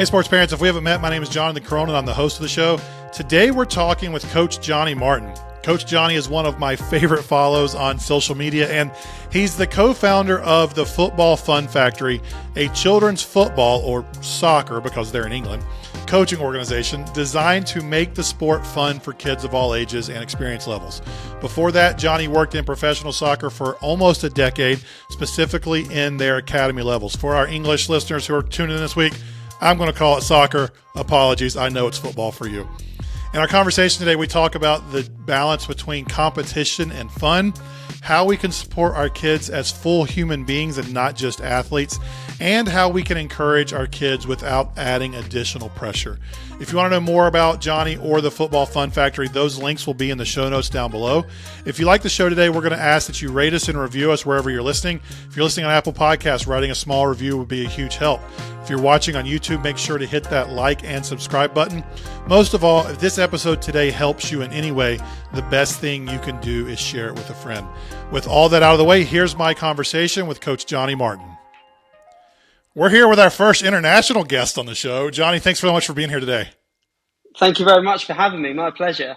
Hey, sports parents, if we haven't met, my name is Jonathan Corona, and I'm the host of the show. Today, we're talking with Coach Jonny Martin. Coach Jonny is one of my favorite follows on social media, and he's the co-founder of the Football Fun Factory, a children's football, or soccer, because they're in England, coaching organization designed to make the sport fun for kids of all ages and experience levels. Before that, Jonny worked in professional soccer for almost a decade, specifically in their academy levels. For our English listeners who are tuning in this week, I'm going to call it soccer. Apologies, I know it's football for you. In our conversation today, we talk about the balance between competition and fun, how we can support our kids as full human beings and not just athletes, and how we can encourage our kids without adding additional pressure. If you want to know more about Jonny or the Football Fun Factory, those links will be in the show notes down below. If you like the show today, we're going to ask that you rate us and review us wherever you're listening. If you're listening on Apple Podcasts, writing a small review would be a huge help. If you're watching on YouTube, make sure to hit that like and subscribe button. Most of all, if this episode today helps you in any way, the best thing you can do is share it with a friend. With all that out of the way, here's my conversation with Coach Jonny Martin. We're here with our first international guest on the show. Jonny, thanks so much for being here today. Thank you very much for having me. My pleasure.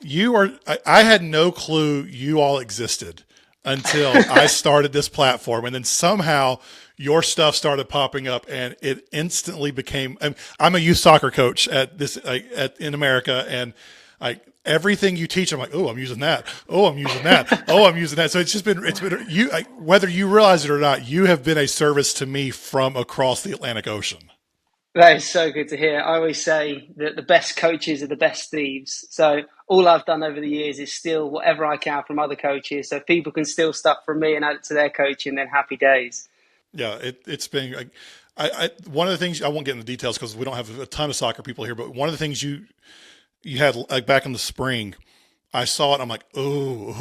I had no clue you all existed until I started this platform, and then somehow your stuff started popping up, and it instantly became. I'm a youth soccer coach in America, and everything you teach, I'm like, oh, I'm using that. Oh, I'm using that. Oh, I'm using that. So it's been you. Whether you realize it or not, you have been a service to me from across the Atlantic Ocean. That is so good to hear. I always say that the best coaches are the best thieves. So all I've done over the years is steal whatever I can from other coaches. So if people can steal stuff from me and add it to their coaching, then happy days. Yeah, it's been. One of the things, I won't get into details because we don't have a ton of soccer people here, but one of the things you had back in the spring, I saw it. I'm like, oh,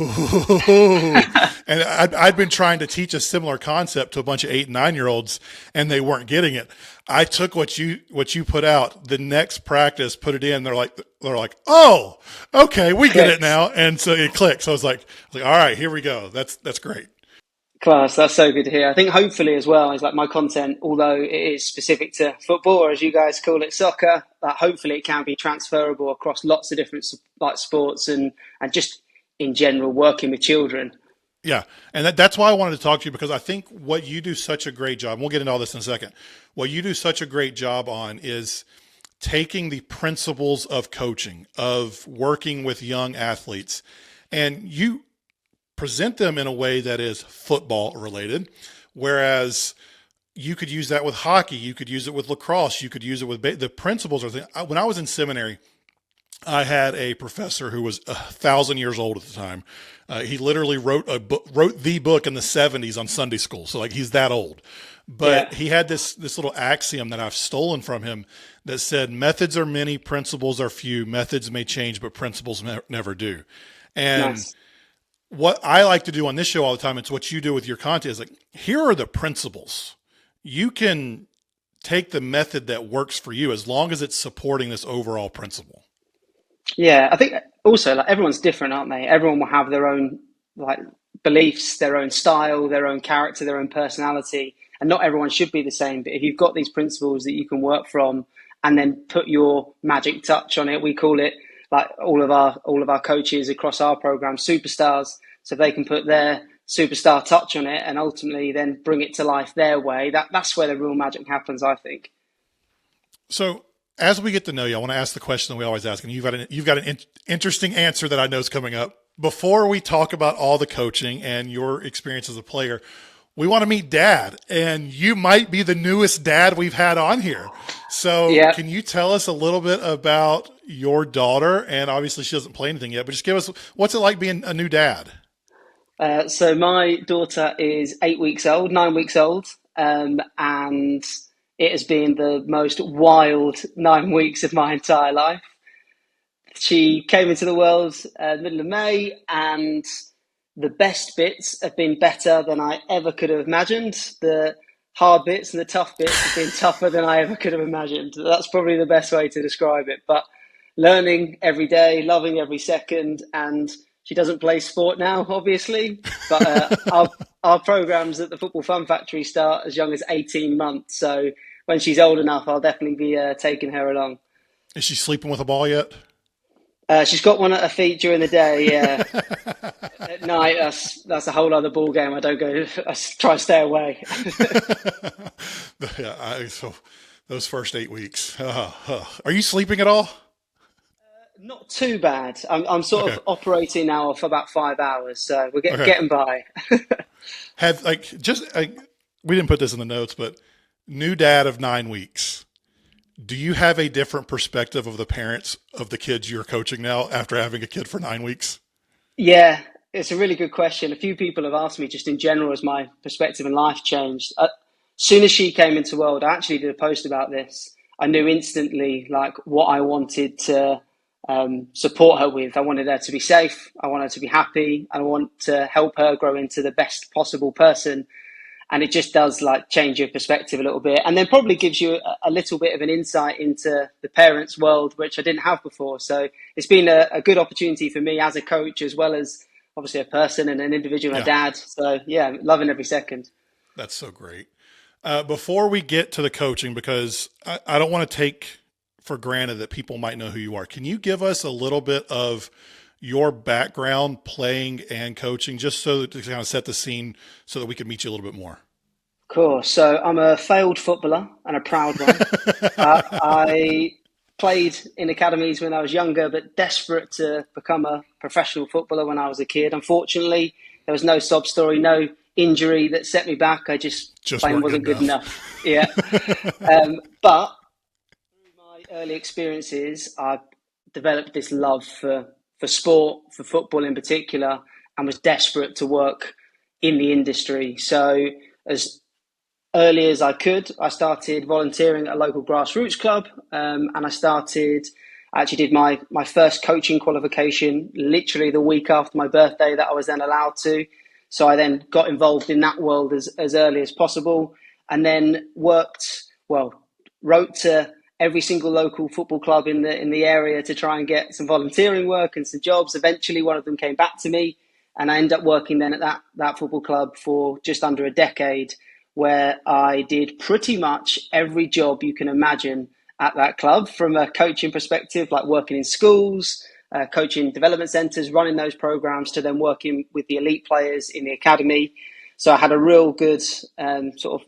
and I'd been trying to teach a similar concept to a bunch of 8 and 9-year-olds, and they weren't getting it. I took what you put out the next practice, put it in. They're like, oh, okay, we get it now, and so it clicked. So I was like, all right, here we go. That's great. Class, that's so good to hear. I think hopefully as well is like my content, although it is specific to football, or as you guys call it, soccer, hopefully it can be transferable across lots of different sports and just in general working with children. Yeah, and that's why I wanted to talk to you, because I think what you do such a great job, and we'll get into all this in a second, what you do such a great job on is taking the principles of coaching, of working with young athletes, and you present them in a way that is football related, whereas you could use that with hockey, you could use it with lacrosse, you could use it with the principles. When I was in seminary, I had a professor who was 1,000 years old at the time. He literally wrote the book in the 70s on Sunday school. So he's that old, but He had this little axiom that I've stolen from him that said, methods are many, principles are few. Methods may change, but principles never do. And nice. What I like to do on this show all the time, it's what you do with your content, is here are the principles. You can take the method that works for you as long as it's supporting this overall principle. Yeah, I think also everyone's different, aren't they? Everyone will have their own beliefs, their own style, their own character, their own personality, and not everyone should be the same. But if you've got these principles that you can work from and then put your magic touch on it, we call it, all of our coaches across our program, superstars. So if they can put their superstar touch on it and ultimately then bring it to life their way, that's where the real magic happens, I think. So as we get to know you, I want to ask the question that we always ask, and you've got an interesting answer that I know is coming up. Before we talk about all the coaching and your experience as a player, we want to meet Dad, and you might be the newest dad we've had on here. So Can you tell us a little bit about your daughter? And obviously she doesn't play anything yet, but just give us, what's it like being a new dad? So my daughter is 9 weeks old, and it has been the most wild 9 weeks of my entire life. She came into the world middle of May, and the best bits have been better than I ever could have imagined. The hard bits and the tough bits have been tougher than I ever could have imagined. That's probably the best way to describe it. But learning every day, loving every second, and she doesn't play sport now, obviously. But our programs at the Football Fun Factory start as young as 18 months. So when she's old enough, I'll definitely be taking her along. Is she sleeping with a ball yet? She's got one at her feet during the day. Yeah, at night that's a whole other ball game. I don't go. I try to stay away. Yeah, so those first 8 weeks. Are you sleeping at all? Not too bad. I'm sort Okay. of operating now for about 5 hours, so we're Okay. getting by. Have we didn't put this in the notes, but new dad of 9 weeks. Do you have a different perspective of the parents of the kids you're coaching now after having a kid for 9 weeks? Yeah, it's a really good question. A few people have asked me just in general has my perspective in life changed. As soon as she came into the world, I actually did a post about this. I knew instantly like what I wanted to support her with. I wanted her to be safe. I want her to be happy. I want to help her grow into the best possible person. And it just does like change your perspective a little bit, and then probably gives you a little bit of an insight into the parents' world, which I didn't have before. So it's been a good opportunity for me as a coach, as well as obviously a person and an individual, a Yeah, dad. So yeah, loving every second. that's so great. Before we get to the coaching, because I don't want to take for granted that people might know who you are, can you give us a little bit of your background playing and coaching, just so to kind of set the scene so that we can meet you a little bit more? Cool. So I'm a failed footballer and a proud one. I played in academies when I was younger, but desperate to become a professional footballer when I was a kid. Unfortunately, there was no sob story, no injury that set me back. I just Just playing weren't good wasn't good enough. enough. Yeah. But through my early experiences, I developed this love for sport, for football in particular, and was desperate to work in the industry. So as early as I could, I started volunteering at a local grassroots club, and I actually did my first coaching qualification literally the week after my birthday that I was then allowed to. So I then got involved in that world as early as possible, and then wrote to every single local football club in the area to try and get some volunteering work and some jobs. Eventually, one of them came back to me, and I ended up working then at that football club for just under a decade, where I did pretty much every job you can imagine at that club from a coaching perspective, like working in schools, coaching development centres, running those programs, to then working with the elite players in the academy. So I had a real good sort of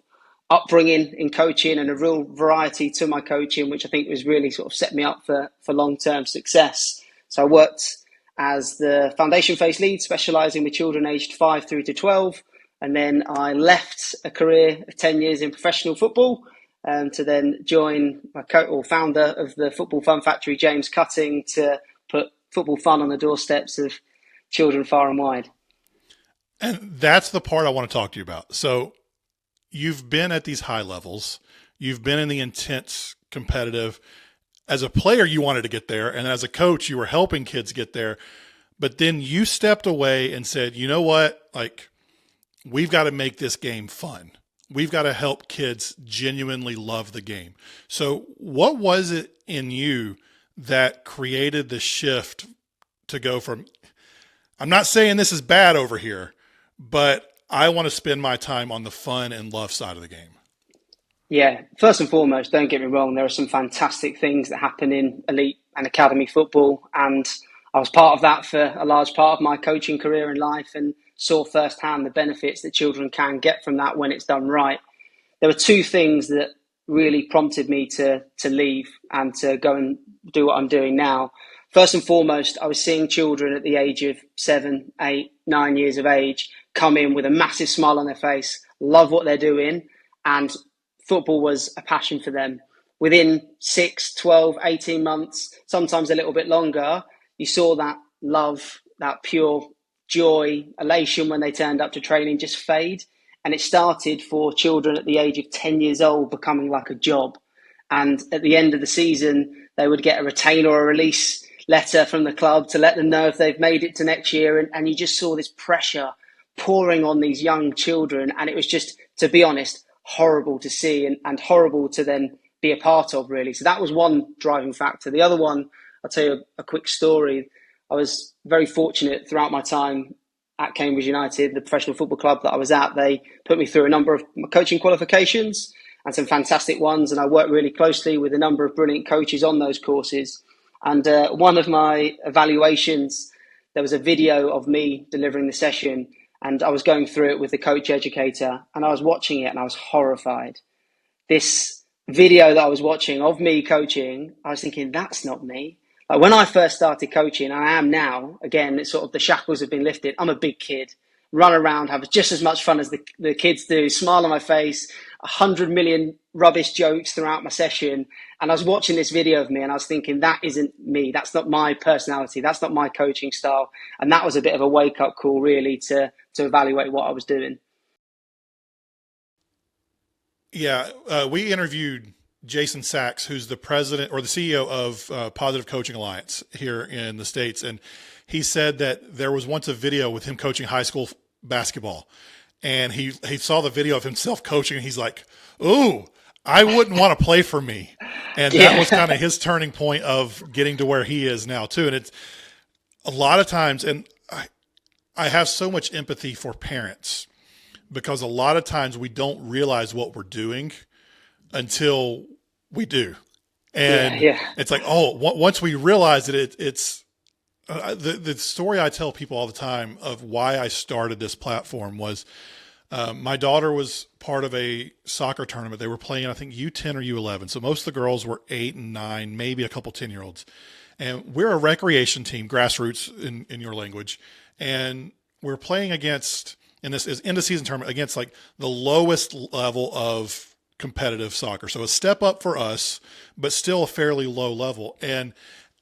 upbringing in coaching and a real variety to my coaching, which I think was really sort of set me up for long-term success. So I worked as the foundation phase lead, specialising with children aged 5 through to 12. And then I left a career of 10 years in professional football to then join my founder of the Football Fun Factory, James Cutting, to put football fun on the doorsteps of children far and wide. And that's the part I want to talk to you about. So you've been at these high levels. You've been in the intense competitive. As a player, you wanted to get there. And as a coach, you were helping kids get there. But then you stepped away and said, you know what? Like, we've got to make this game fun. We've got to help kids genuinely love the game. So what was it in you that created the shift to go from, I'm not saying this is bad over here, but I want to spend my time on the fun and love side of the game? Yeah, first and foremost, don't get me wrong, there are some fantastic things that happen in elite and academy football. And I was part of that for a large part of my coaching career in life, and saw firsthand the benefits that children can get from that when it's done right. There were two things that really prompted me to leave and to go and do what I'm doing now. First and foremost, I was seeing children at the age of 7, 8, 9 years of age come in with a massive smile on their face, love what they're doing, and football was a passion for them. Within 6, 12, 18 months, sometimes a little bit longer, you saw that love, that pure joy, elation when they turned up to training just fade. And it started for children at the age of 10 years old becoming like a job. And at the end of the season, they would get a retain or a release letter from the club to let them know if they've made it to next year. And you just saw this pressure pouring on these young children. And it was just, to be honest, horrible to see and horrible to then be a part of, really. So that was one driving factor. The other one, I'll tell you a quick story. I was very fortunate throughout my time at Cambridge United, the professional football club that I was at. They put me through a number of coaching qualifications. and some fantastic ones. And I work really closely with a number of brilliant coaches on those courses. And one of my evaluations, there was a video of me delivering the session, and I was going through it with the coach educator, and I was watching it and I was horrified. This video that I was watching of me coaching, I was thinking, that's not me. Like when I first started coaching, and I am now, again, it's sort of the shackles have been lifted. I'm a big kid, run around, have just as much fun as the kids do, smile on my face, 100 million rubbish jokes throughout my session. And I was watching this video of me and I was thinking, that isn't me. That's not my personality. That's not my coaching style. And that was a bit of a wake up call, really, to evaluate what I was doing. Yeah, we interviewed Jason Sachs, who's the president or the CEO of Positive Coaching Alliance here in the States. And he said that there was once a video with him coaching high school basketball. And he saw the video of himself coaching and he's like, ooh, I wouldn't want to play for me. And that was kind of his turning point of getting to where he is now too. And it's a lot of times, and I have so much empathy for parents because a lot of times we don't realize what we're doing until we do. And it's like, once we realize it, it's the story I tell people all the time of why I started this platform was my daughter was part of a soccer tournament. They were playing, I think, U10 or U11. So most of the girls were 8 and 9, maybe a couple 10-year-olds. And we're a recreation team, grassroots in your language. And we're playing against, and this is end of season tournament, against like the lowest level of competitive soccer. So a step up for us, but still a fairly low level. And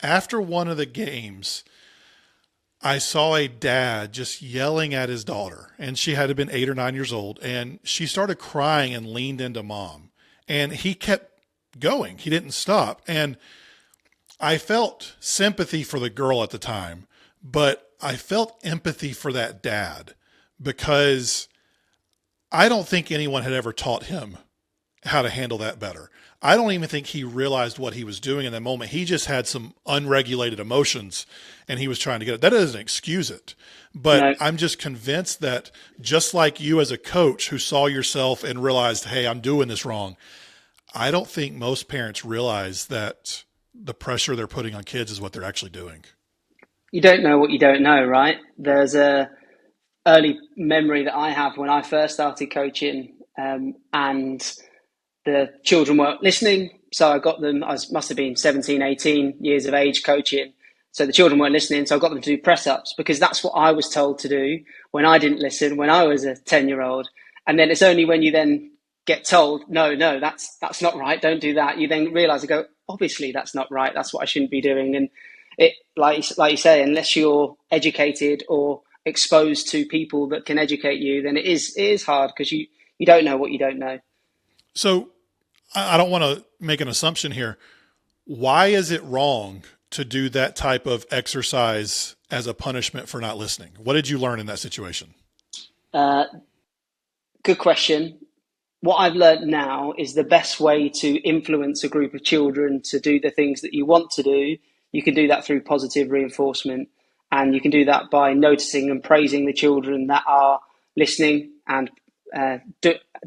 after one of the games, I saw a dad just yelling at his daughter, and she had been 8 or 9 years old, and she started crying and leaned into mom, and he kept going. He didn't stop. And I felt sympathy for the girl at the time, but I felt empathy for that dad because I don't think anyone had ever taught him how to handle that better. I don't even think he realized what he was doing in that moment. He just had some unregulated emotions and he was trying to get it. That doesn't excuse it, but no. I'm just convinced that just like you as a coach who saw yourself and realized, hey, I'm doing this wrong. I don't think most parents realize that the pressure they're putting on kids is what they're actually doing. You don't know what you don't know, right? There's a early memory that I have when I first started coaching, and the children weren't listening. So I got them, I must have been 17, 18 years of age coaching. So the children weren't listening. So I got them to do press ups because that's what I was told to do when I didn't listen, when I was a 10-year-old. And then it's only when you then get told, no, that's not right. Don't do that. You then realize, obviously that's not right. That's what I shouldn't be doing. And it, like you say, unless you're educated or exposed to people that can educate you, then it is hard because you don't know what you don't know. So I don't want to make an assumption here. Why is it wrong to do that type of exercise as a punishment for not listening? What did you learn in that situation? Good question. What I've learned now is the best way to influence a group of children to do the things that you want to do. You can do that through positive reinforcement, and you can do that by noticing and praising the children that are listening and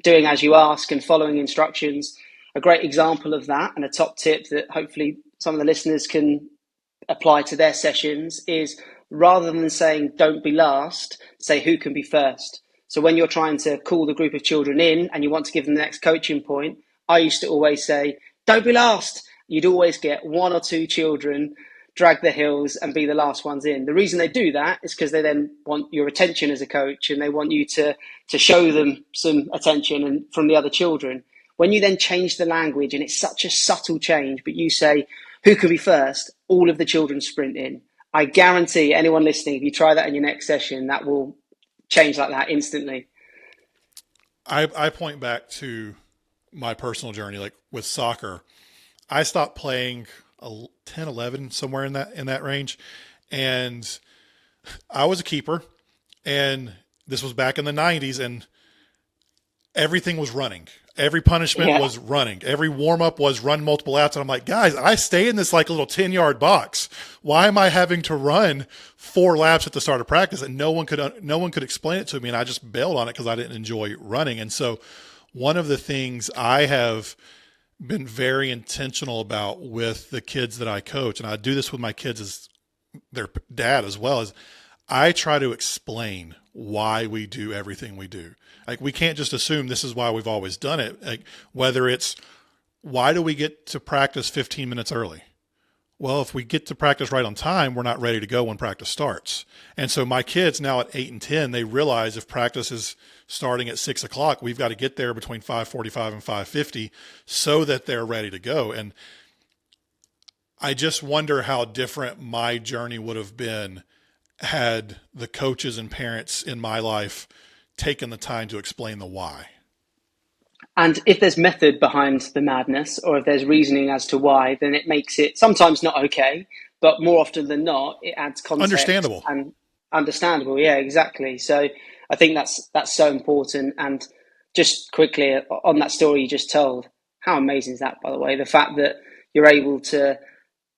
doing as you ask and following instructions. A great example of that, and a top tip that hopefully some of the listeners can apply to their sessions, is rather than saying don't be last, say who can be first. So when you're trying to call the group of children in and you want to give them the next coaching point, I used to always say don't be last. You'd always get 1 or 2 children drag the heels and be the last ones in. The reason they do that is because they then want your attention as a coach, and they want you to show them some attention and from the other children. When you then change the language, and it's such a subtle change, but you say, who can be first? All of the children sprint in. I guarantee anyone listening, if you try that in your next session, that will change like that instantly. I point back to my personal journey, like with soccer. I stopped playing 10, 11, somewhere in that range. And I was a keeper, and this was back in the 90s, and everything was running. Every punishment was running. Every warm-up was run multiple outs. And I'm like, guys, I stay in this like little 10-yard box. Why am I having to run 4 laps at the start of practice? And no one could explain it to me. And I just bailed on it because I didn't enjoy running. And so one of the things I have been very intentional about with the kids that I coach, and I do this with my kids as their dad as well, is I try to explain why we do everything we do. Like, we can't just assume this is why we've always done it. Like, whether it's, why do we get to practice 15 minutes early? Well, if we get to practice right on time, we're not ready to go when practice starts. And so my kids now at 8 and 10, they realize if practice is starting at 6 o'clock, we've got to get there between 5:45 and 5:50 so that they're ready to go. And I just wonder how different my journey would have been had the coaches and parents in my life taken the time to explain the why. And if there's method behind the madness, or if there's reasoning as to why, then it makes it sometimes not okay, but more often than not, it adds context. Understandable. And understandable. Yeah, exactly. So I think that's so important. And just quickly on that story you just told, how amazing is that, by the way? The fact that you're able to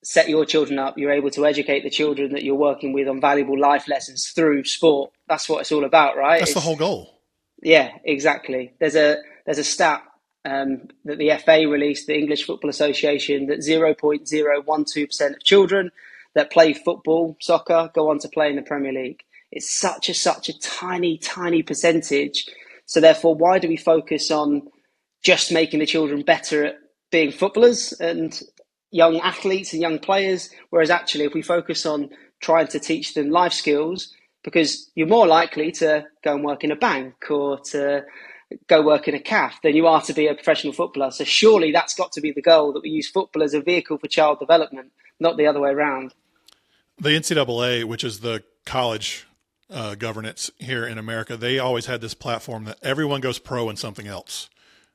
set your children up, you're able to educate the children that you're working with on valuable life lessons through sport. That's what it's all about, right? That's the whole goal. Yeah, exactly. There's a stat that the FA released, the English Football Association, that 0.012% of children that play football, soccer, go on to play in the Premier League. It's such a tiny, tiny percentage. So therefore, why do we focus on just making the children better at being footballers and young athletes and young players? Whereas actually, if we focus on trying to teach them life skills, because you're more likely to go and work in a bank or to go work in a calf than you are to be a professional footballer. So surely that's got to be the goal, that we use football as a vehicle for child development, not the other way around. The NCAA, which is the college governance here in America, they always had this platform that everyone goes pro in something else.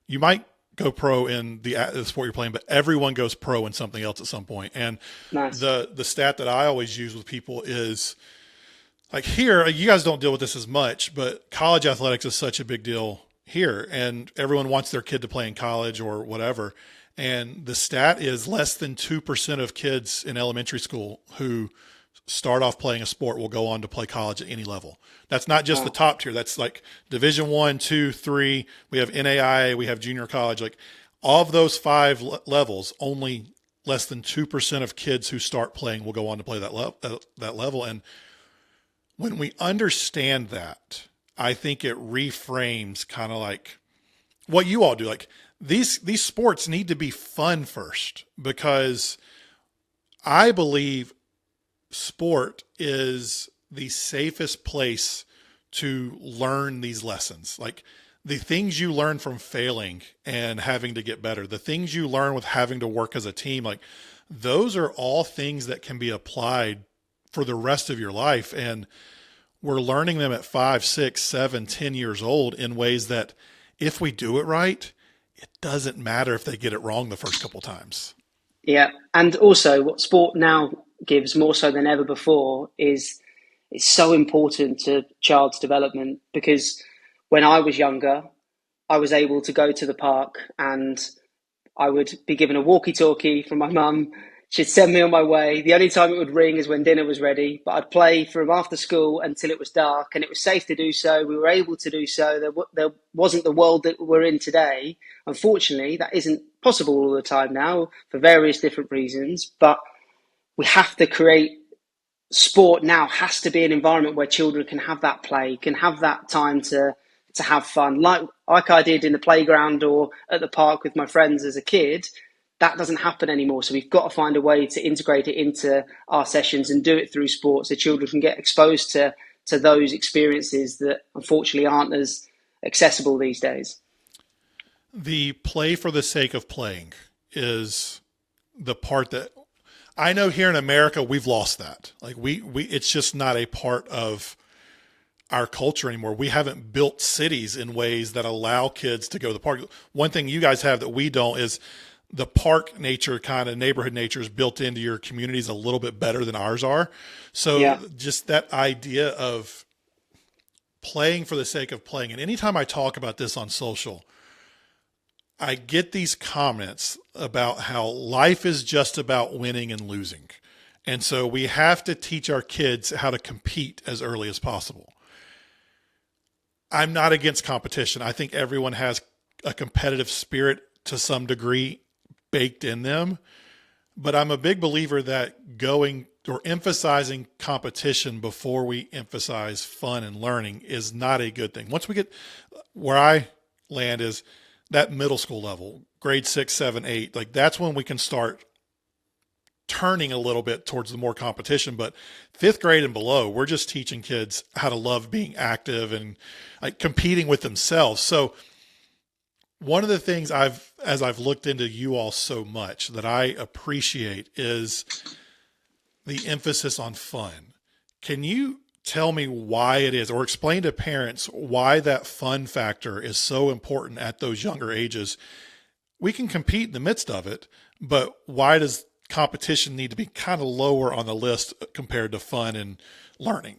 You might go pro in the sport you're playing, but everyone goes pro in something else at some point. And nice. The stat that I always use with people is, like, here, you guys don't deal with this as much, but college athletics is such a big deal here, and everyone wants their kid to play in college or whatever. And the stat is less than 2% of kids in elementary school who start off playing a sport will go on to play college at any level. That's not just the top tier. That's like Division 1, 2, 3. We have NAIA, we have junior college. Like, of those 5 levels, only less than 2% of kids who start playing will go on to play that level. And when we understand that, I think it reframes kind of like what you all do. Like, these sports need to be fun first, because I believe sport is the safest place to learn these lessons. Like, the things you learn from failing and having to get better, the things you learn with having to work as a team, like, those are all things that can be applied for the rest of your life. And we're learning them at 5, 6, 7, 10 years old in ways that, if we do it right, it doesn't matter if they get it wrong the first couple times. Yeah. And also what sport now gives more so than ever before is it's so important to child's development, because when I was younger, I was able to go to the park and I would be given a walkie-talkie from my mum. She'd send me on my way. The only time it would ring is when dinner was ready, but I'd play from after school until it was dark, and it was safe to do so. We were able to do so. There wasn't the world that we're in today. Unfortunately, that isn't possible all the time now for various different reasons, but we have to create sport now. Has to be an environment where children can have that play, can have that time to have fun, like I did in the playground or at the park with my friends as a kid. That doesn't happen anymore. So we've got to find a way to integrate it into our sessions and do it through sport, so children can get exposed to those experiences that unfortunately aren't as accessible these days. The play for the sake of playing is the part that I know here in America, we've lost that. Like, we it's just not a part of our culture anymore. We haven't built cities in ways that allow kids to go to the park. One thing you guys have that we don't is the park nature, kind of neighborhood nature, is built into your communities a little bit better than ours are. So just that idea of playing for the sake of playing. And anytime I talk about this on social, I get these comments about how life is just about winning and losing. And so we have to teach our kids how to compete as early as possible. I'm not against competition. I think everyone has a competitive spirit to some degree baked in them. But I'm a big believer that going or emphasizing competition before we emphasize fun and learning is not a good thing. Once we get where I land is that middle school level, grade 6, 7, 8, like that's when we can start turning a little bit towards the more competition. But fifth grade and below, we're just teaching kids how to love being active and like competing with themselves. So one of the things as I've looked into you all so much that I appreciate is the emphasis on fun. Can you tell me why it is, or explain to parents why that fun factor is so important at those younger ages? We can compete in the midst of it, but why does competition need to be kind of lower on the list compared to fun and learning?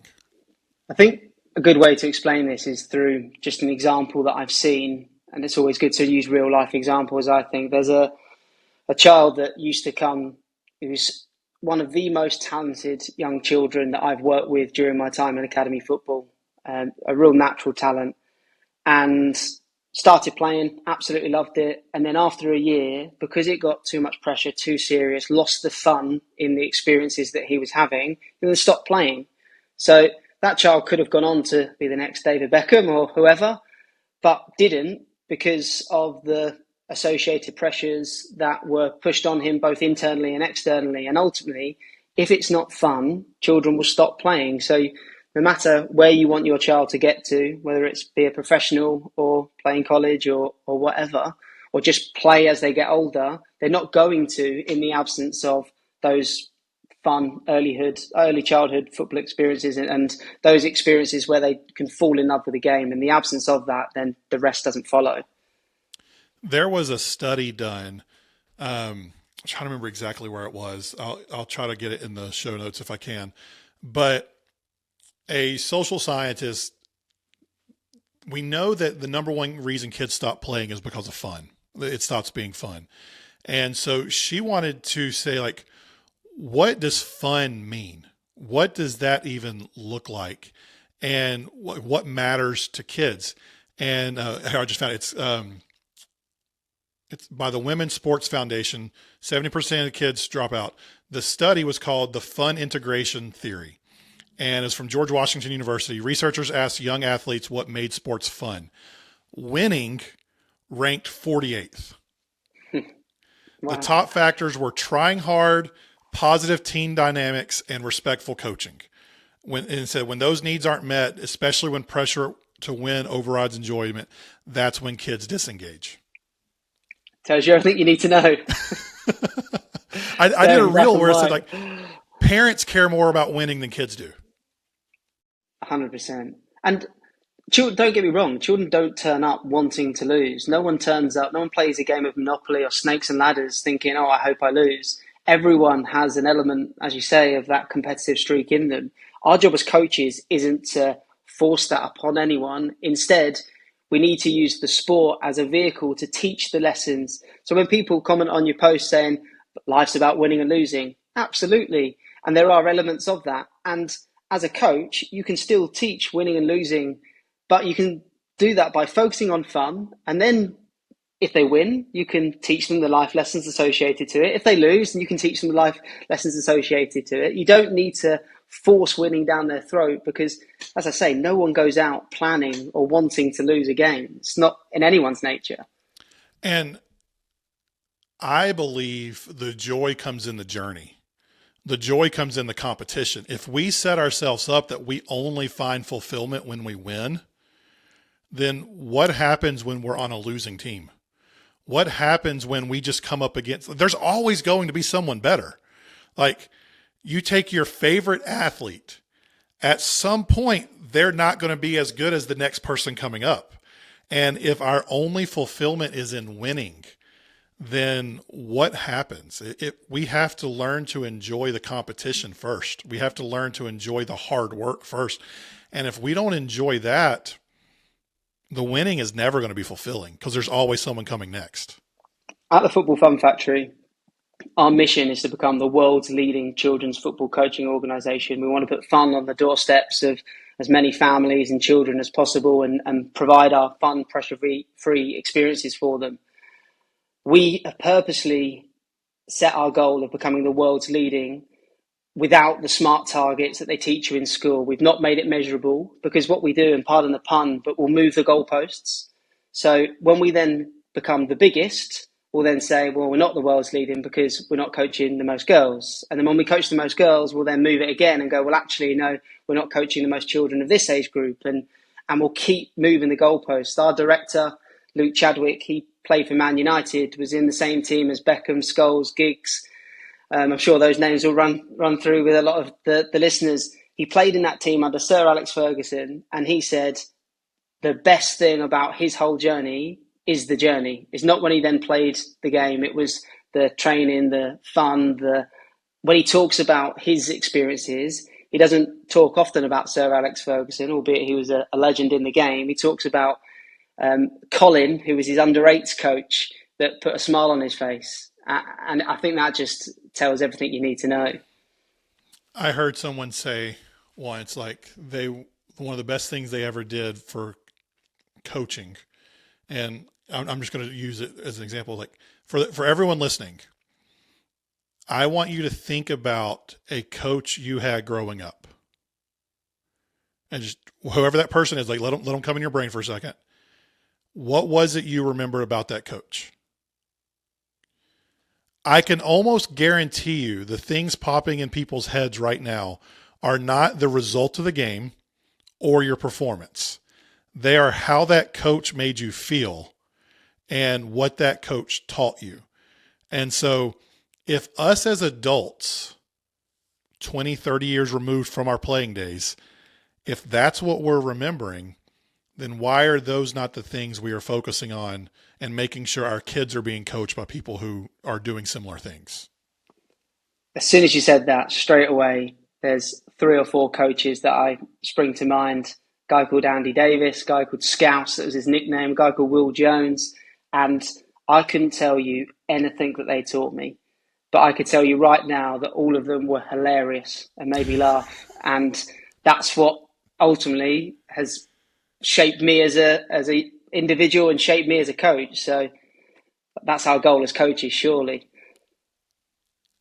I think a good way to explain this is through just an example that I've seen, and it's always good to use real life examples. I think there's a child that used to come, who's one of the most talented young children that I've worked with during my time in academy football, a real natural talent, and started playing, absolutely loved it. And then after a year, because it got too much pressure, too serious, lost the fun in the experiences that he was having, and then stopped playing. So that child could have gone on to be the next David Beckham or whoever, but didn't, because of the associated pressures that were pushed on him both internally and externally. And ultimately, if it's not fun, children will stop playing. So no matter where you want your child to get to, whether it's be a professional or playing college or whatever, or just play as they get older, they're not going to in the absence of those fun early childhood football experiences and those experiences where they can fall in love with the game. In the absence of that, then the rest doesn't follow. There was a study done. I'm trying to remember exactly where it was. I'll try to get it in the show notes if I can. But a social scientist, we know that the number one reason kids stop playing is because of fun. It stops being fun. And so she wanted to say, like, what does fun mean? What does that even look like? And what matters to kids? And I just found it's by the Women's Sports Foundation. 70% of the kids drop out. The study was called the Fun Integration Theory, and it's from George Washington University. Researchers asked young athletes what made sports fun. Winning ranked 48th. Wow. The top factors were trying hard, positive team dynamics, and respectful coaching. And it said when those needs aren't met, especially when pressure to win overrides enjoyment, that's when kids disengage. Tells you everything you need to know. I did a reel where it said, like, parents care more about winning than kids do. 100%. And children, don't get me wrong, children don't turn up wanting to lose. No one turns up, no one plays a game of Monopoly or Snakes and Ladders thinking, oh, I hope I lose. Everyone has an element, as you say, of that competitive streak in them. Our job as coaches isn't to force that upon anyone. Instead, we need to use the sport as a vehicle to teach the lessons. So when people comment on your post saying, life's about winning and losing, absolutely. And there are elements of that. And as a coach, you can still teach winning and losing, but you can do that by focusing on fun. And then if they win, you can teach them the life lessons associated to it. If they lose, then you can teach them the life lessons associated to it. You don't need to force winning down their throat because, as I say, no one goes out planning or wanting to lose a game. It's not in anyone's nature. And I believe the joy comes in the journey. The joy comes in the competition. If we set ourselves up that we only find fulfillment when we win, then what happens when we're on a losing team? What happens when we just come up against, there's always going to be someone better. Like, you take your favorite athlete, at some point, they're not going to be as good as the next person coming up. And if our only fulfillment is in winning, then what happens? We have to learn to enjoy the competition first. We have to learn to enjoy the hard work first. And if we don't enjoy that, the winning is never going to be fulfilling because there's always someone coming next. At the Football Fun Factory, our mission is to become the world's leading children's football coaching organisation. We want to put fun on the doorsteps of as many families and children as possible, and provide our fun, pressure-free experiences for them. We have purposely set our goal of becoming the world's leading without the smart targets that they teach you in school. We've not made it measurable, because what we do, and pardon the pun, but we'll move the goalposts. So when we then become the biggest, we'll then say, well, we're not the world's leading because we're not coaching the most girls. And then when we coach the most girls, we'll then move it again and go, well, actually, no, we're not coaching the most children of this age group. And we'll keep moving the goalposts. Our director, Luke Chadwick, he played for Man United, was in the same team as Beckham, Scholes, Giggs. I'm sure those names will run through with a lot of the listeners. He played in that team under Sir Alex Ferguson, and he said the best thing about his whole journey is the journey. It's not when he then played the game. It was the training, the fun, when he talks about his experiences, he doesn't talk often about Sir Alex Ferguson, albeit he was a legend in the game. He talks about Colin, who was his under-8s coach, that put a smile on his face. And I think that just tells everything you need to know. I heard someone say once, like, one of the best things they ever did for coaching, and I'm just going to use it as an example, like for everyone listening, I want you to think about a coach you had growing up, and just whoever that person is, like let them come in your brain for a second. What was it you remember about that coach? I can almost guarantee you the things popping in people's heads right now are not the result of the game or your performance. They are how that coach made you feel and what that coach taught you. And so if us as adults, 20, 30 years removed from our playing days, if that's what we're remembering, then why are those not the things we are focusing on and making sure our kids are being coached by people who are doing similar things? As soon as you said that, straight away, there's 3 or 4 coaches that I spring to mind. A guy called Andy Davis, a guy called Scouse, that was his nickname, a guy called Will Jones. And I couldn't tell you anything that they taught me, but I could tell you right now that all of them were hilarious and made me laugh. And that's what ultimately has shaped me as a individual and shaped me as a coach. So that's our goal as coaches, surely.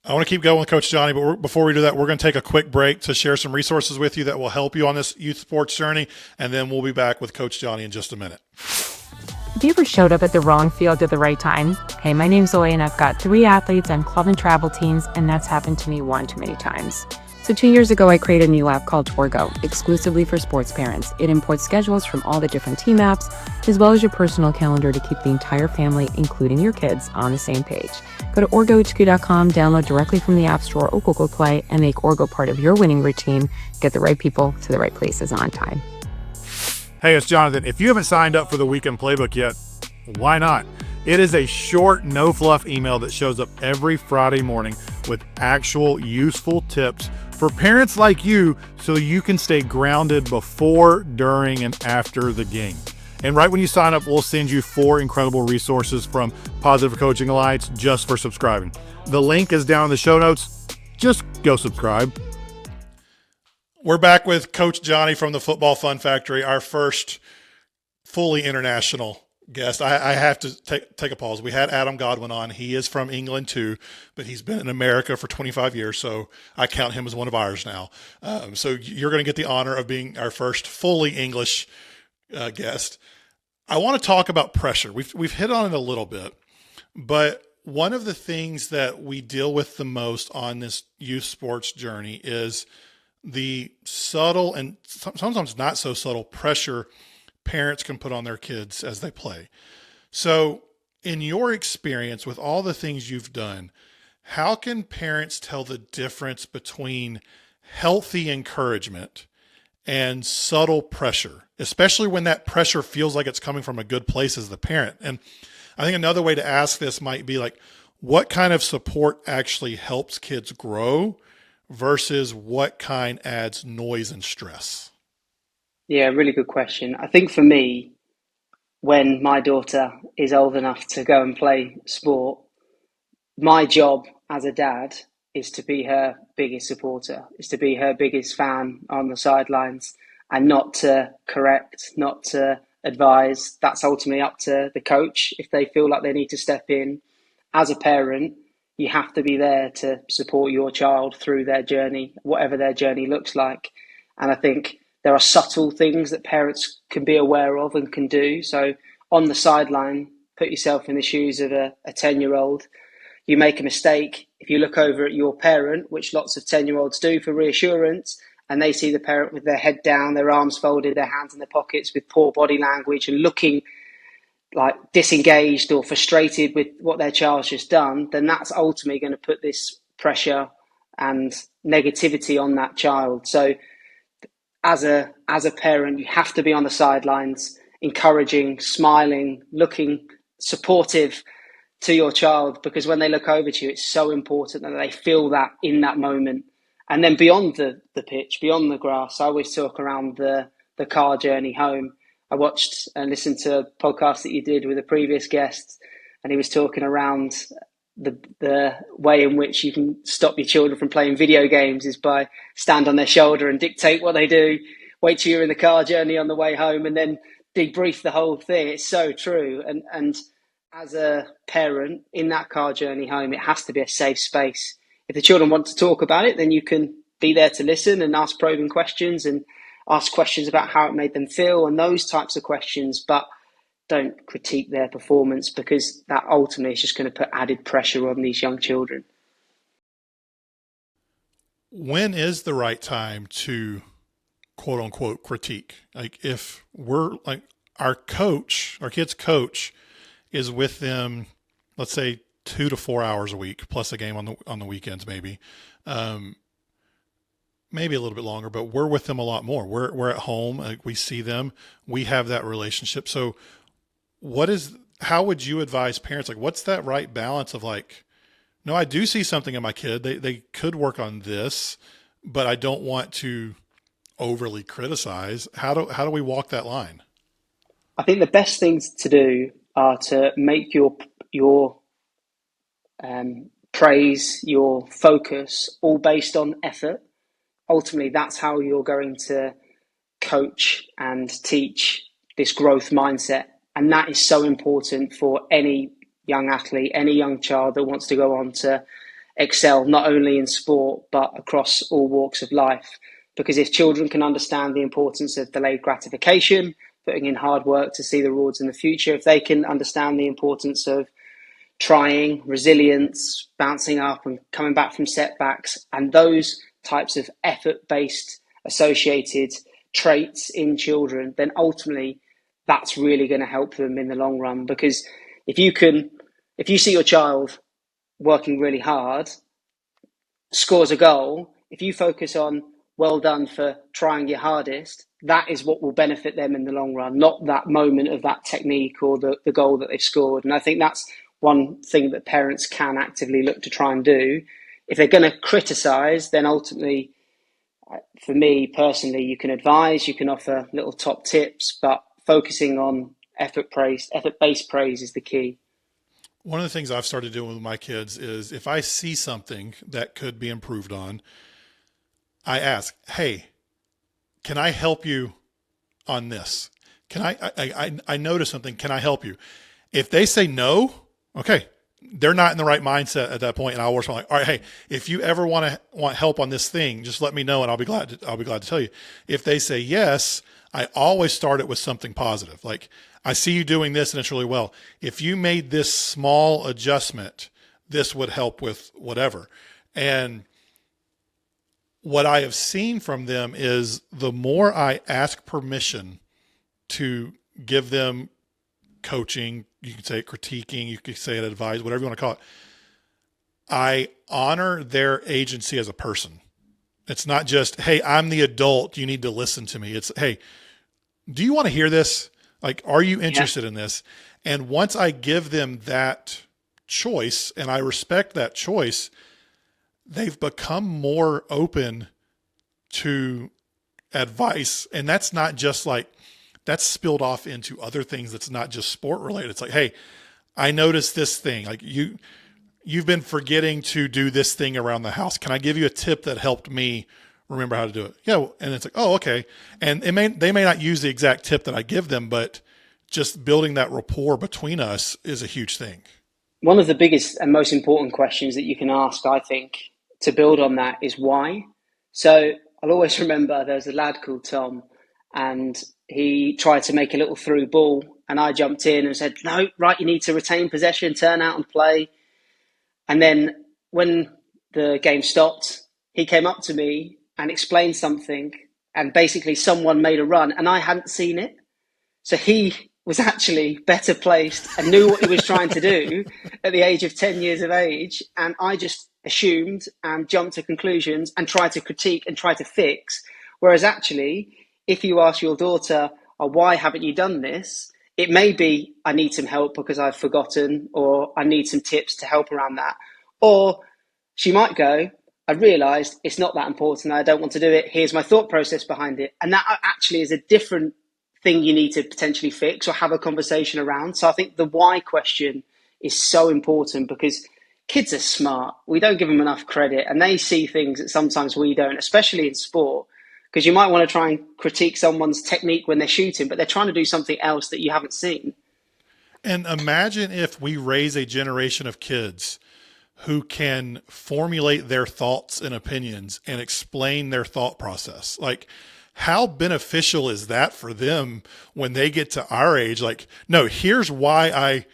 I want to keep going with Coach Jonny, but before we do that, we're going to take a quick break to share some resources with you that will help you on this youth sports journey, and then we'll be back with Coach Jonny in just a minute. Have you ever showed up at the wrong field at the right time? Hey, my name's Zoe, and I've got 3 athletes on club and travel teams, and that's happened to me one too many times. So 2 years ago, I created a new app called Torgo, exclusively for sports parents. It imports schedules from all the different team apps, as well as your personal calendar to keep the entire family, including your kids, on the same page. Go to orgohq.com, download directly from the App Store or Google Play, and make Orgo part of your winning routine. Get the right people to the right places on time. Hey, it's Jonathan. If you haven't signed up for the Weekend Playbook yet, why not? It is a short, no-fluff email that shows up every Friday morning with actual useful tips for parents like you so you can stay grounded before, during, and after the game. And right when you sign up, we'll send you 4 incredible resources from Positive Coaching Alliance just for subscribing. The link is down in the show notes. Just go subscribe. We're back with Coach Jonny from the Football Fun Factory, our first fully international guest. I have to take a pause. We had Adam Godwin on. He is from England too, but he's been in America for 25 years, so I count him as one of ours now. So you're going to get the honor of being our first fully English guest. I want to talk about pressure. We've hit on it a little bit, but one of the things that we deal with the most on this youth sports journey is the subtle and sometimes not so subtle pressure parents can put on their kids as they play. So in your experience with all the things you've done, how can parents tell the difference between healthy encouragement and subtle pressure, especially when that pressure feels like it's coming from a good place as the parent? And I think another way to ask this might be like, what kind of support actually helps kids grow versus what kind adds noise and stress? Yeah, really good question. I think for me, when my daughter is old enough to go and play sport, my job as a dad is to be her biggest supporter, is to be her biggest fan on the sidelines, and not to correct, not to advise. That's ultimately up to the coach if they feel like they need to step in. As a parent, you have to be there to support your child through their journey, whatever their journey looks like. And I think there are subtle things that parents can be aware of and can do. So on the sideline, put yourself in the shoes of a 10-year-old. You make a mistake. If you look over at your parent, which lots of 10-year-olds do for reassurance, and they see the parent with their head down, their arms folded, their hands in their pockets with poor body language and looking like disengaged or frustrated with what their child's just done, then that's ultimately going to put this pressure and negativity on that child. So as a parent, you have to be on the sidelines, encouraging, smiling, looking supportive to your child, because when they look over to you, it's so important that they feel that in that moment. And then beyond the pitch, beyond the grass, I always talk around the car journey home. I watched and listened to a podcast that you did with a previous guest, and he was talking around the way in which you can stop your children from playing video games is by stand on their shoulder and dictate what they do, wait till you're in the car journey on the way home, and then debrief the whole thing. It's so true. And as a parent in that car journey home, it has to be a safe space. If the children want to talk about it, then you can be there to listen and ask probing questions and ask questions about how it made them feel and those types of questions, but don't critique their performance, because that ultimately is just going to put added pressure on these young children. When is the right time to quote unquote critique? Like if we're like our kid's coach is with them, let's say 2 to 4 hours a week, plus a game on the weekends, maybe a little bit longer, but we're with them a lot more. We're at home, like we see them, we have that relationship. So how would you advise parents? Like, what's that right balance of like, no, I do see something in my kid. They could work on this, but I don't want to overly criticize. How do we walk that line? I think the best things to do are to make your praise, your focus, all based on effort. Ultimately, that's how you're going to coach and teach this growth mindset. And that is so important for any young athlete, any young child that wants to go on to excel, not only in sport, but across all walks of life. Because if children can understand the importance of delayed gratification, putting in hard work to see the rewards in the future, if they can understand the importance of trying, resilience, bouncing up and coming back from setbacks, and those types of effort-based associated traits in children, then ultimately that's really going to help them in the long run. Because if you see your child working really hard, scores a goal, if you focus on well done for trying your hardest, that is what will benefit them in the long run, not that moment of that technique or the goal that they've scored. And I think that's one thing that parents can actively look to try and do. If they're going to criticize, then ultimately, for me personally, you can advise, you can offer little top tips, but focusing on effort-based praise is the key. One of the things I've started doing with my kids is if I see something that could be improved on, I ask, hey, can I help you on this? Can I notice something? Can I help you? If they say no, okay, they're not in the right mindset at that point. And I'll work on like, all right, hey, if you ever want help on this thing, just let me know and I'll be glad to tell you. If they say yes, I always start it with something positive. Like, I see you doing this and it's really well. If you made this small adjustment, this would help with whatever. And what I have seen from them is the more I ask permission to give them coaching, you could say it critiquing, you could say it advice, whatever you want to call it, I honor their agency as a person. It's not just, hey, I'm the adult, you need to listen to me. It's, hey, do you want to hear this? Like, are you interested in this? And once I give them that choice and I respect that choice, they've become more open to advice. And that's not just like, that's spilled off into other things that's not just sport related. It's like, hey, I noticed this thing. Like you've been forgetting to do this thing around the house. Can I give you a tip that helped me remember how to do it? Yeah. And it's like, oh, okay. And they may not use the exact tip that I give them, but just building that rapport between us is a huge thing. One of the biggest and most important questions that you can ask, I think, to build on that is why. So I'll always remember there was a lad called Tom, and he tried to make a little through ball, and I jumped in and said, no, right, you need to retain possession, turn out and play. And then when the game stopped, he came up to me and explained something, and basically someone made a run and I hadn't seen it. So he was actually better placed and knew what he was trying to do at the age of 10 years of age. And I just assumed and jumped to conclusions and tried to critique and try to fix. Whereas actually, if you ask your daughter, oh, why haven't you done this? It may be, I need some help because I've forgotten, or I need some tips to help around that. Or she might go, I realised it's not that important. I don't want to do it. Here's my thought process behind it. And that actually is a different thing you need to potentially fix or have a conversation around. So I think the why question is so important, because kids are smart. We don't give them enough credit, and they see things that sometimes we don't, especially in sport, because you might want to try and critique someone's technique when they're shooting, but they're trying to do something else that you haven't seen. And imagine if we raise a generation of kids who can formulate their thoughts and opinions and explain their thought process. Like, how beneficial is that for them when they get to our age? Like, no, here's why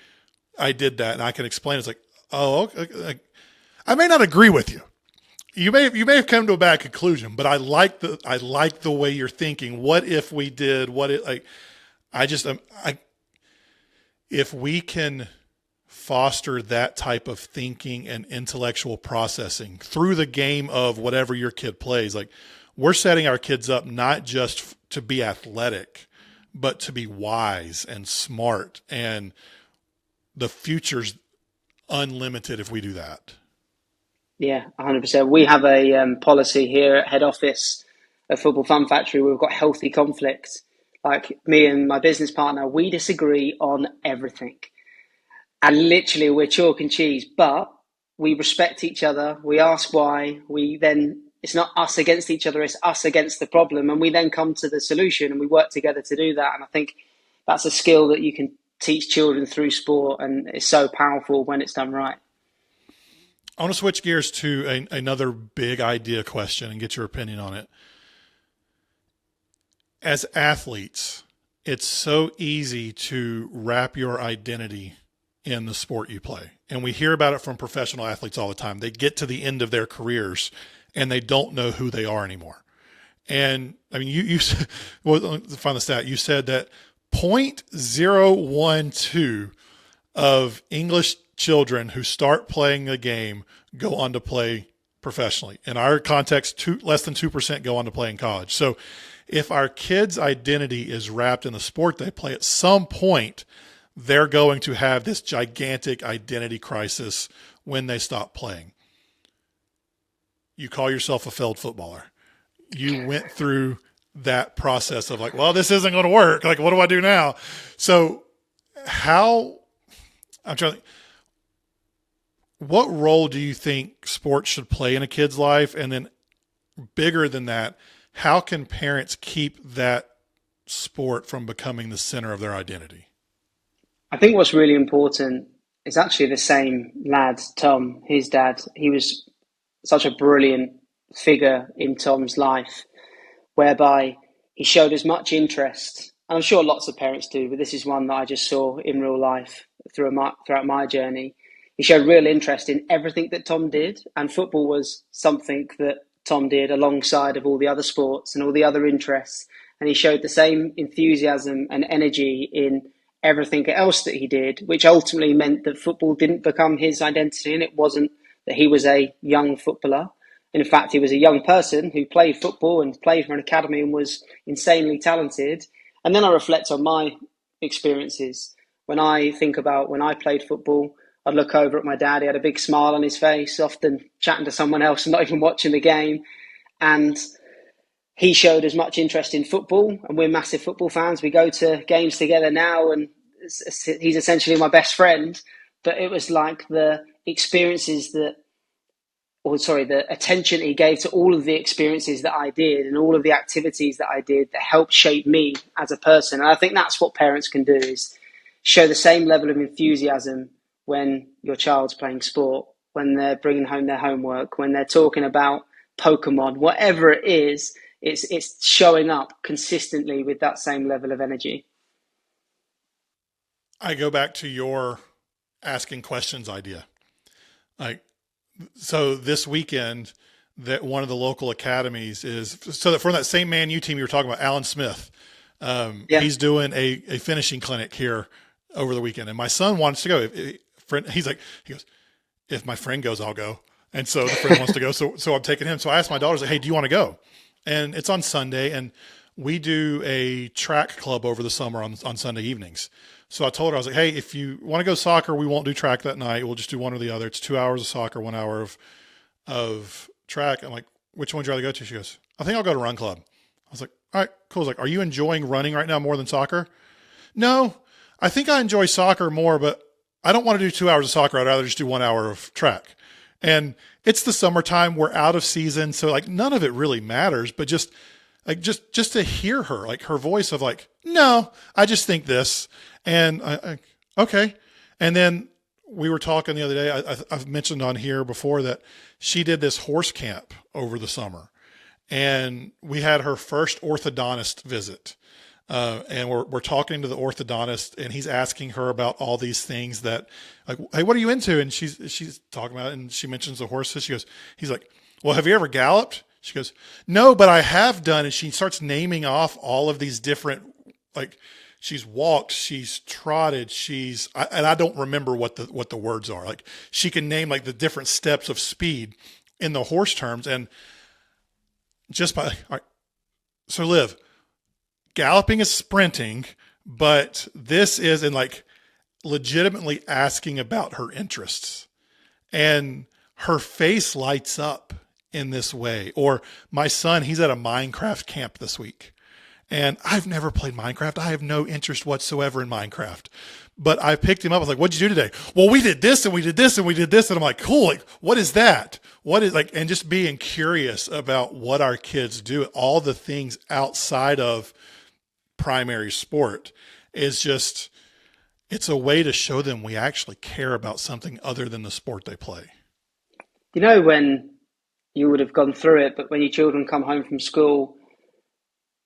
I did that, and I can explain. It's like, oh, okay. I may not agree with you. You may have come to a bad conclusion, but I like the way you're thinking. What if we did? If we can foster that type of thinking and intellectual processing through the game of whatever your kid plays, like, we're setting our kids up not just to be athletic, but to be wise and smart, and the future's unlimited if we do that. Yeah, 100%. We have a policy here at head office at Football Fun Factory where we've got healthy conflict. Like, me and my business partner, we disagree on everything. And literally we're chalk and cheese, but we respect each other. We ask why. It's not us against each other, it's us against the problem. And we then come to the solution and we work together to do that. And I think that's a skill that you can teach children through sport, and it's so powerful when it's done right. I want to switch gears to another big idea question and get your opinion on it. As athletes, it's so easy to wrap your identity in the sport you play. And we hear about it from professional athletes all the time. They get to the end of their careers and they don't know who they are anymore. And I mean, you well, let's find the stat. You said that 0.012 of English children who start playing the game go on to play professionally. In our context, less than 2% go on to play in college. So if our kids' identity is wrapped in the sport they play, at some point, they're going to have this gigantic identity crisis when they stop playing. You call yourself a failed footballer. You went through that process of like, well, this isn't going to work. Like, what do I do now? So what role do you think sports should play in a kid's life? And then bigger than that, how can parents keep that sport from becoming the center of their identity? I think what's really important is actually the same lad, Tom, his dad. He was such a brilliant figure in Tom's life, whereby he showed as much interest. And I'm sure lots of parents do, but this is one that I just saw in real life throughout my journey. He showed real interest in everything that Tom did, and football was something that Tom did alongside of all the other sports and all the other interests. And he showed the same enthusiasm and energy in everything else that he did, which ultimately meant that football didn't become his identity, and it wasn't that he was a young footballer. In fact, he was a young person who played football and played for an academy and was insanely talented. And then I reflect on my experiences. When I think about when I played football, I'd look over at my dad. He had a big smile on his face, often chatting to someone else and not even watching the game. And he showed as much interest in football, and we're massive football fans. We go to games together now, and he's essentially my best friend. But it was like the experiences the attention he gave to all of the experiences that I did and all of the activities that I did that helped shape me as a person. And I think that's what parents can do, is show the same level of enthusiasm when your child's playing sport, when they're bringing home their homework, when they're talking about Pokemon, whatever it is, it's showing up consistently with that same level of energy. I go back to your asking questions idea. Like, so this weekend, that one of the local academies is, so that from that same Man U team you were talking about, Alan Smith, he's doing a finishing clinic here over the weekend. And my son wants to go. He goes, if my friend goes, I'll go. And so the friend wants to go. So I'm taking him. So I asked my daughter, hey, do you want to go? And it's on Sunday. And we do a track club over the summer on Sunday evenings. So I told her, I was like, hey, if you want to go soccer, we won't do track that night. We'll just do one or the other. It's 2 hours of soccer, 1 hour of track. I'm like, which one would you rather go to? She goes, I think I'll go to run club. I was like, all right, cool. I was like, are you enjoying running right now more than soccer? No, I think I enjoy soccer more, but I don't want to do 2 hours of soccer. I'd rather just do 1 hour of track. And it's the summertime. We're out of season. So like none of it really matters, but just to hear her, like her voice of like, no, I just think this. And okay. And then we were talking the other day, I've mentioned on here before that she did this horse camp over the summer, and we had her first orthodontist visit. And we're talking to the orthodontist, and he's asking her about all these things that, like, hey, what are you into? And she's talking about it, and she mentions the horses. He's like, well, have you ever galloped? She goes, no, but I have done. And she starts naming off all of these different, like, she's walked, she's trotted, and I don't remember what the words are. Like, she can name like the different steps of speed in the horse terms. And just by, all right, so Liv, galloping is sprinting, but this is in like legitimately asking about her interests, and her face lights up in this way. Or my son, he's at a Minecraft camp this week. And I've never played Minecraft. I have no interest whatsoever in Minecraft. But I picked him up. I was like, what'd you do today? Well, we did this and we did this and we did this. And I'm like, cool. Like, what is that? What is like, and just being curious about what our kids do, all the things outside of primary sport is just, it's a way to show them we actually care about something other than the sport they play. You know, when you would have gone through it, but when your children come home from school,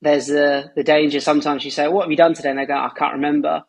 there's the danger. Sometimes you say, what have you done today? And they go, I can't remember.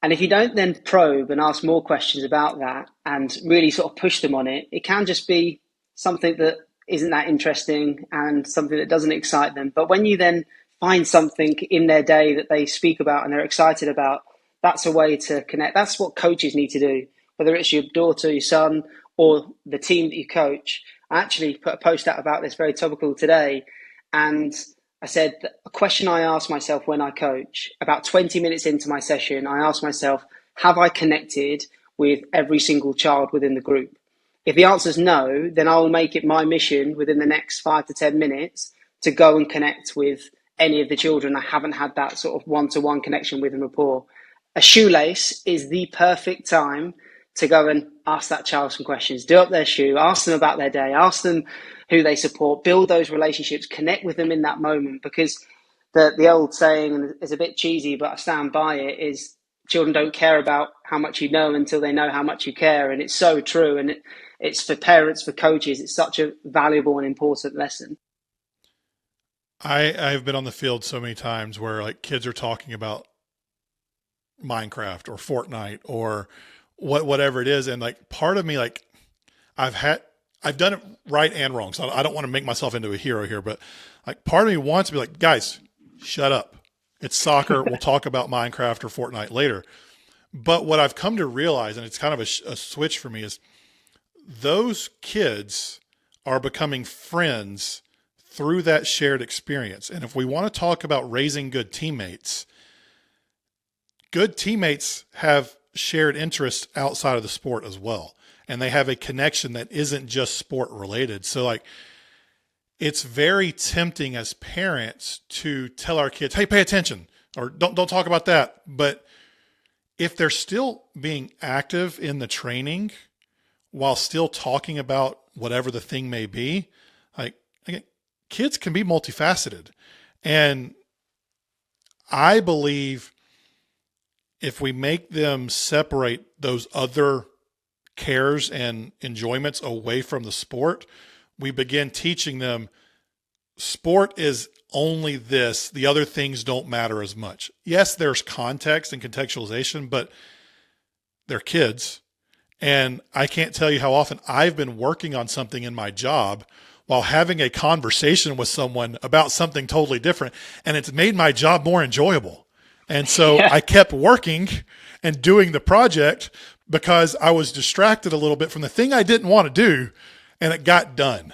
And if you don't then probe and ask more questions about that and really sort of push them on it, it can just be something that isn't that interesting and something that doesn't excite them. But when you then find something in their day that they speak about and they're excited about, that's a way to connect. That's what coaches need to do, whether it's your daughter, your son, or the team that you coach. I actually put a post out about this, very topical today, and I said a question I ask myself when I coach, about 20 minutes into my session, I ask myself, have I connected with every single child within the group? If the answer is no, then I'll make it my mission within the next 5 to 10 minutes to go and connect with any of the children I haven't had that sort of one-to-one connection with and rapport. A shoelace is the perfect time to go and ask that child some questions, do up their shoe, ask them about their day, ask them who they support, build those relationships, connect with them in that moment. Because the old saying is a bit cheesy, but I stand by it, is children don't care about how much you know until they know how much you care. And it's so true. And it's for parents, for coaches, it's such a valuable and important lesson. I've been on the field so many times where like kids are talking about Minecraft or Fortnite or whatever it is. And like part of me, like I've done it right and wrong. So I don't want to make myself into a hero here, but like part of me wants to be like, guys, shut up. It's soccer. We'll talk about Minecraft or Fortnite later. But what I've come to realize, and it's kind of a switch for me, is those kids are becoming friends through that shared experience. And if we want to talk about raising good teammates have shared interests outside of the sport as well. And they have a connection that isn't just sport related. So like, it's very tempting as parents to tell our kids, hey, pay attention, or don't talk about that. But if they're still being active in the training, while still talking about whatever the thing may be. Like, again, kids can be multifaceted. And I believe if we make them separate those other cares and enjoyments away from the sport, we begin teaching them sport is only this. The other things don't matter as much. Yes, there's context and contextualization, but they're kids. And I can't tell you how often I've been working on something in my job while having a conversation with someone about something totally different. And it's made my job more enjoyable. And so I kept working and doing the project because I was distracted a little bit from the thing I didn't want to do, and it got done.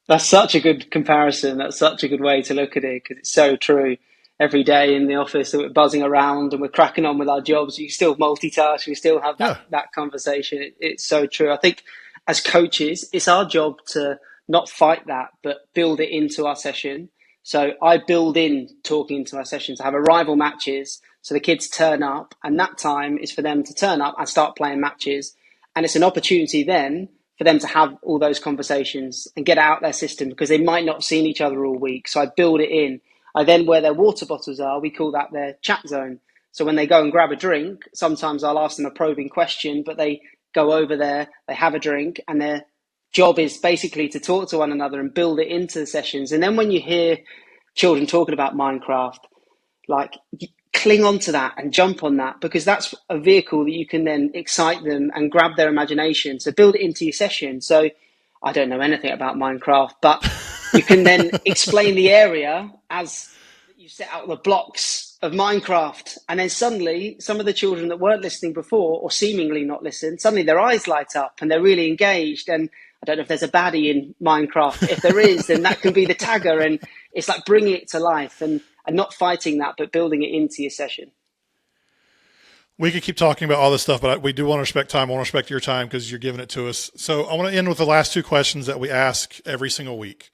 That's such a good comparison. That's such a good way to look at it, because it's so true. Every day in the office that we're buzzing around and we're cracking on with our jobs, you still multitask, you still have that conversation. It's so true. I think as coaches, it's our job to not fight that, but build it into our session. So I build in talking into my sessions. I have arrival matches, so the kids turn up, and that time is for them to turn up and start playing matches. And it's an opportunity then for them to have all those conversations and get out their system, because they might not have seen each other all week. So I build it in. I then, where their water bottles are, we call that their chat zone. So when they go and grab a drink, sometimes I'll ask them a probing question, but they go over there, they have a drink, and their job is basically to talk to one another and build it into the sessions. And then when you hear children talking about Minecraft, like, cling on to that and jump on that, because that's a vehicle that you can then excite them and grab their imagination. So build it into your session. So I don't know anything about Minecraft, but you can then explain the area as you set out the blocks of Minecraft. And then suddenly some of the children that weren't listening before, or seemingly not listen, suddenly their eyes light up and they're really engaged. And I don't know if there's a baddie in Minecraft. If there is, then that can be the tagger. And it's like bringing it to life and not fighting that, but building it into your session. We could keep talking about all this stuff, but we do want to respect time. I want to respect your time because you're giving it to us. So I want to end with the last two questions that we ask every single week.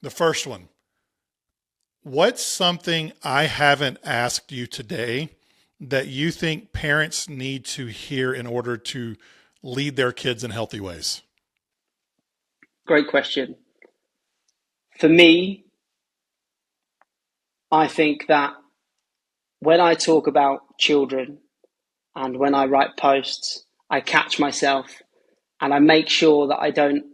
The first one: what's something I haven't asked you today that you think parents need to hear in order to lead their kids in healthy ways? Great question. For me, I think that when I talk about children and when I write posts, I catch myself and I make sure that I don't,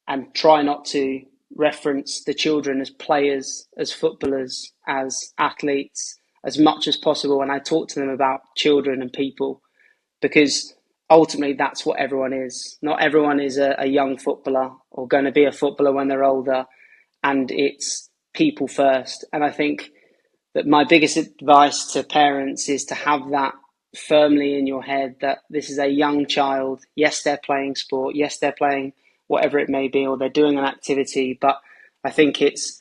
and try not to, reference the children as players, as footballers, as athletes, as much as possible. And I talk to them about children and people, because ultimately that's what everyone is. Not everyone is a young footballer or going to be a footballer when they're older, and it's people first. And I think that my biggest advice to parents is to have that firmly in your head, that this is a young child. Yes, they're playing sport. Yes, they're playing whatever it may be, or they're doing an activity. But I think it's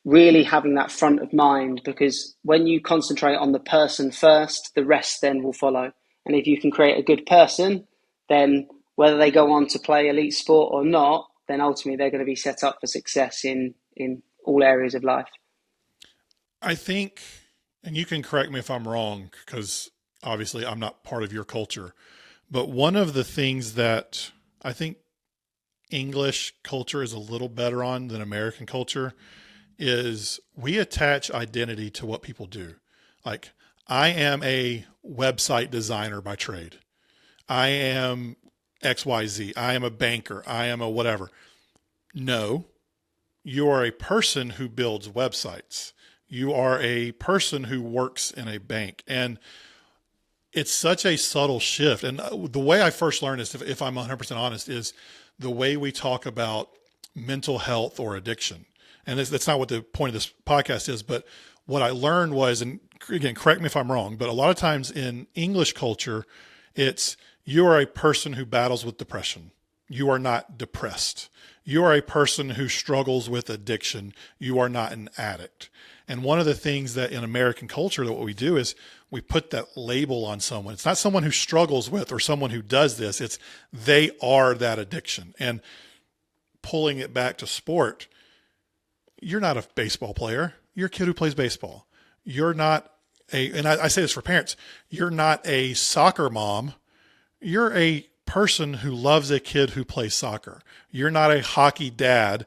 really having that front of mind, because when you concentrate on the person first, the rest then will follow. And if you can create a good person, then whether they go on to play elite sport or not, then ultimately they're going to be set up for success in all areas of life. I think, and you can correct me if I'm wrong, because obviously I'm not part of your culture, but one of the things that I think English culture is a little better on than American culture is we attach identity to what people do. Like, I am a website designer by trade. I am XYZ. I am a banker. I am a whatever. No, you are a person who builds websites. You are a person who works in a bank. And it's such a subtle shift. And the way I first learned this, if I'm 100% honest, is the way we talk about mental health or addiction. And that's not what the point of this podcast is, but what I learned was, and again, correct me if I'm wrong, but a lot of times in English culture, it's you are a person who battles with depression. You are not depressed. You are a person who struggles with addiction. You are not an addict. And one of the things that in American culture, that what we do is we put that label on someone. It's not someone who struggles with or someone who does this. It's they are that addiction. And pulling it back to sport, you're not a baseball player. You're a kid who plays baseball. You're not and I say this for parents, you're not a soccer mom. You're a person who loves a kid who plays soccer. You're not a hockey dad.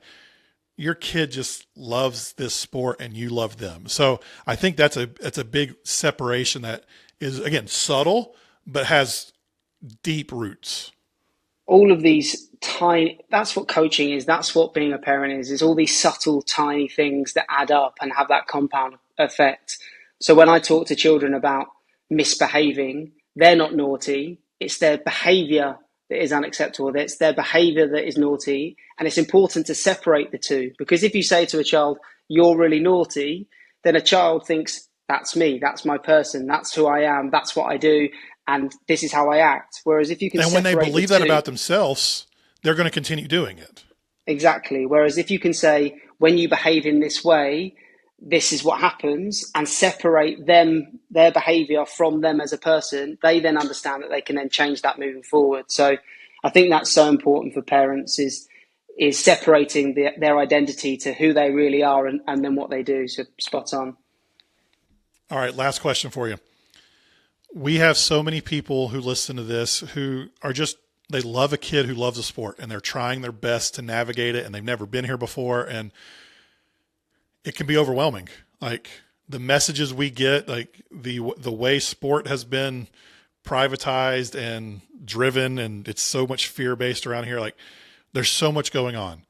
Your kid just loves this sport and you love them. So I think that's a big separation that is, again, subtle, but has deep roots. All of these tiny, that's what coaching is. That's what being a parent is all these subtle, tiny things that add up and have that compound effect. So when I talk to children about misbehaving, they're not naughty. It's their behavior that is unacceptable. It's their behavior that is naughty. And it's important to separate the two, because if you say to a child, you're really naughty, then a child thinks, that's me, that's my person, that's who I am, that's what I do, and this is how I act. Whereas if you can, and when they believe that about themselves, they're going to continue doing it. Exactly. Whereas if you can say, when you behave in this way, this is what happens, and separate them, their behavior from them as a person, they then understand that they can then change that moving forward. So I think that's so important for parents, is separating their identity to who they really are and then what they do. So spot on. All right, last question for you. We have so many people who listen to this who are just, they love a kid who loves a sport and they're trying their best to navigate it and they've never been here before. And it can be overwhelming. Like the messages we get, like the way sport has been privatized and driven, and it's so much fear-based around here. Like there's so much going on.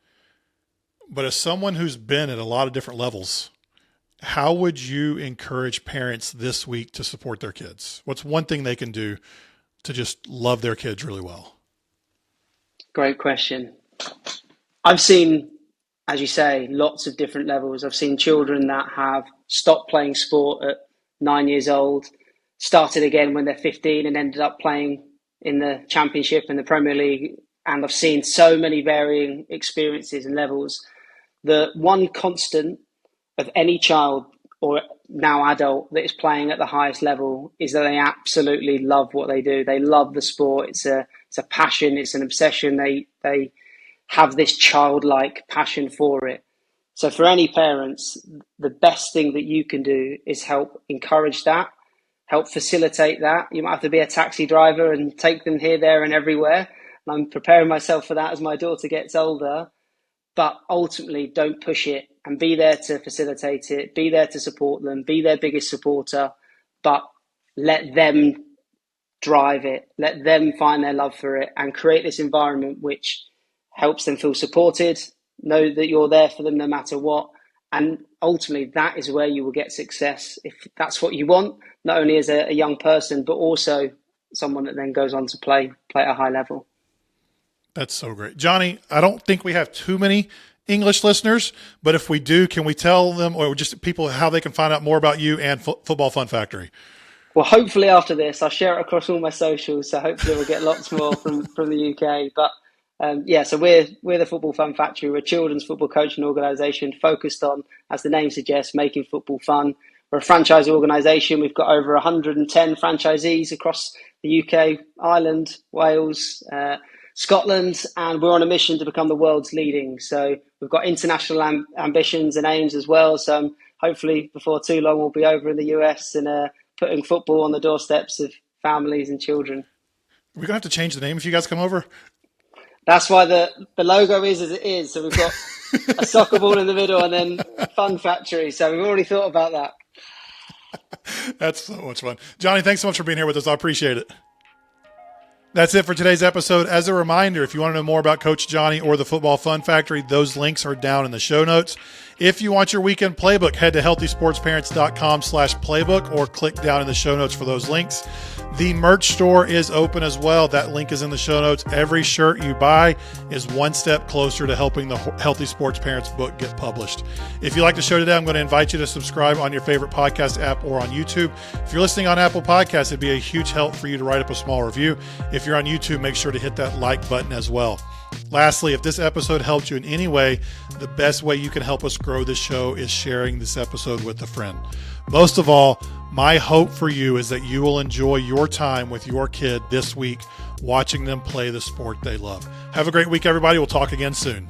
But as someone who's been at a lot of different levels, how would you encourage parents this week to support their kids? What's one thing they can do to just love their kids really well? Great question. I've seen, as you say, lots of different levels. I've seen children that have stopped playing sport at 9 years old, started again when they're 15 and ended up playing in the Championship and the Premier League. And I've seen so many varying experiences and levels. The one constant of any child or now adult that is playing at the highest level is that they absolutely love what they do. They love the sport. It's a passion. It's an obsession. They have this childlike passion for it. So for any parents, the best thing that you can do is help encourage that, help facilitate that. You might have to be a taxi driver and take them here, there, and everywhere. And I'm preparing myself for that as my daughter gets older. But ultimately, don't push it, and be there to facilitate it, be there to support them, be their biggest supporter, but let them drive it, let them find their love for it, and create this environment which helps them feel supported, know that you're there for them no matter what. And ultimately, that is where you will get success, if that's what you want, not only as a young person, but also someone that then goes on to play at a high level. That's so great. Jonny, I don't think we have too many English listeners, but if we do, can we tell them, or just people, how they can find out more about you and Football Fun Factory? Well, hopefully after this, I'll share it across all my socials, so hopefully we'll get lots more from the UK. But so we're the Football Fun Factory. We're a children's football coaching organisation focused on, as the name suggests, making football fun. We're a franchise organisation. We've got over 110 franchisees across the UK, Ireland, Wales, Scotland, and we're on a mission to become the world's leading. So we've got international ambitions and aims as well. So hopefully before too long, we'll be over in the US and putting football on the doorsteps of families and children. We're going to have to change the name if you guys come over. That's why the logo is as it is. So we've got a soccer ball in the middle and then Fun Factory. So we've already thought about that. That's so much fun. Jonny, thanks so much for being here with us. I appreciate it. That's it for today's episode. As a reminder, if you want to know more about Coach Jonny or the Football Fun Factory, those links are down in the show notes. If you want your weekend playbook, head to healthysportsparents.com/playbook or click down in the show notes for those links. The merch store is open as well. That link is in the show notes. Every shirt you buy is one step closer to helping the Healthy Sports Parents book get published. If you like the show today, I'm going to invite you to subscribe on your favorite podcast app or on YouTube. If you're listening on Apple Podcasts, it'd be a huge help for you to write up a small review. If you're on YouTube, make sure to hit that like button as well. Lastly, if this episode helped you in any way, the best way you can help us grow this show is sharing this episode with a friend. Most of all, my hope for you is that you will enjoy your time with your kid this week, watching them play the sport they love. Have a great week, everybody. We'll talk again soon.